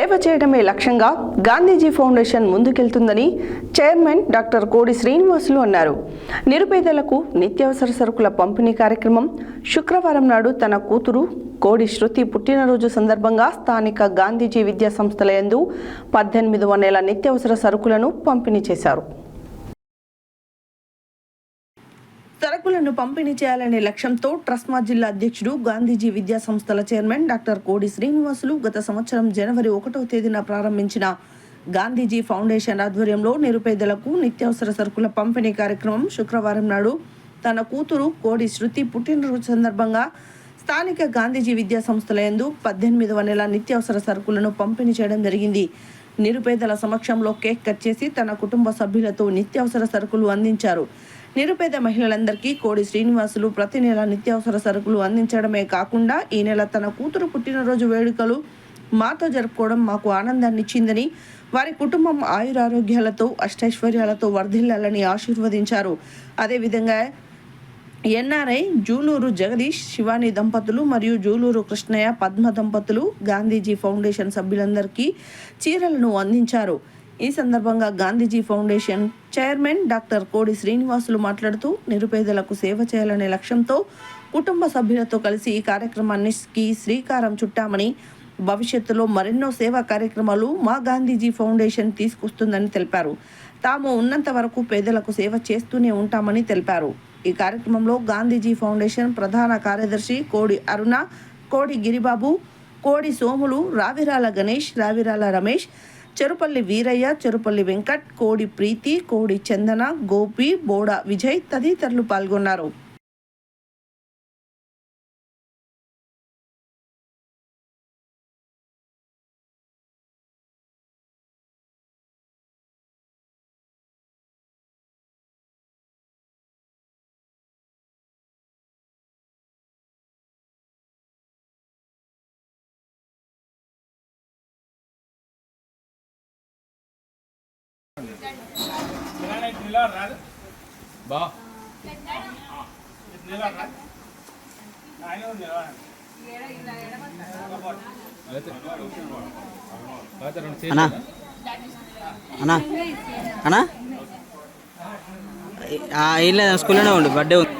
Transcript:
సేవ చేయడమే లక్ష్యంగా గాంధీజీ ఫౌండేషన్ ముందుకెళ్తుందని చైర్మన్ డాక్టర్ కోడి శ్రీనివాసులు అన్నారు. నిరుపేదలకు నిత్యావసర సరుకుల పంపిణీ కార్యక్రమం శుక్రవారం నాడు తన కూతురు కోడి శృతి పుట్టినరోజు సందర్భంగా స్థానిక గాంధీజీ విద్యా సంస్థల యందు 1800 నిత్యావసర సరుకులను పంపిణీ చేశారు. సరుకులను పంపిణీ చేయాలనే లక్ష్యంతో ట్రస్మా జిల్లా అధ్యక్షుడు గాంధీజీ విద్యా సంస్థల చైర్మన్ డాక్టర్ కోడి శ్రీనివాసులు గత సంవత్సరం జనవరి 1వ తేదీన ప్రారంభించిన గాంధీజీ ఫౌండేషన్ ఆధ్వర్యంలో నిరుపేదలకు నిత్యావసర సరుకుల పంపిణీ కార్యక్రమం శుక్రవారం నాడు తన కూతురు కోడి శృతి పుట్టినరోజు సందర్భంగా స్థానిక గాంధీజీ విద్యా సంస్థల యందు 1800 నిత్యావసర సరుకులను పంపిణీ చేయడం జరిగింది. నిరుపేదల సమక్షంలో కేక్ కట్ చేసి తన కుటుంబ సభ్యులతో నిత్యావసర సరుకులు అందించారు. నిరుపేద మహిళలందరికీ కోడి శ్రీనివాసులు ప్రతి నెల నిత్యావసర సరుకులు అందించడమే కాకుండా ఈ నెల తన కూతురు పుట్టినరోజు వేడుకలు మాతో జరుపుకోవడం మాకు ఆనందాన్ని ఇచ్చిందని, వారి కుటుంబం ఆయురారోగ్యాలతో అష్టైశ్వర్యాలతో వర్ధిల్లాలని ఆశీర్వదించారు. అదేవిధంగా ఎన్ఆర్ఐ జూలూరు జగదీష్ శివాని దంపతులు మరియు జూలూరు కృష్ణయ్య పద్మ దంపతులు గాంధీజీ ఫౌండేషన్ సభ్యులందరికీ చీరలను అందించారు. ఈ సందర్భంగా గాంధీజీ ఫౌండేషన్ చైర్మన్ డాక్టర్ కోడి శ్రీనివాసులు మాట్లాడుతూ నిరుపేదలకు సేవ చేయాలనే లక్ష్యంతో కుటుంబ సభ్యులతో కలిసి ఈ కార్యక్రమానికి శ్రీకారం చుట్టామని, భవిష్యత్తులో మరెన్నో సేవా కార్యక్రమాలు మా గాంధీజీ ఫౌండేషన్ తీసుకొస్తుందని తెలిపారు. తాము ఉన్నంత వరకు పేదలకు సేవ చేస్తూనే ఉంటామని తెలిపారు. ఈ కార్యక్రమంలో గాంధీజీ ఫౌండేషన్ ప్రధాన కార్యదర్శి కోడి అరుణ, కోడి గిరిబాబు, కోడి సోములు, రావిరాల గణేష్, రావిరాల రమేష్, చెరుపల్లి వీరయ్య, చెరుపల్లి వెంకట్, కోడి ప్రీతి, కోడి చందన, గోపి, బోడ విజయ్ తదితరులు పాల్గొన్నారు. అన్నా ఏం లేదు, స్కూల్లోనే ఉండు, బర్త్డే ఉంది.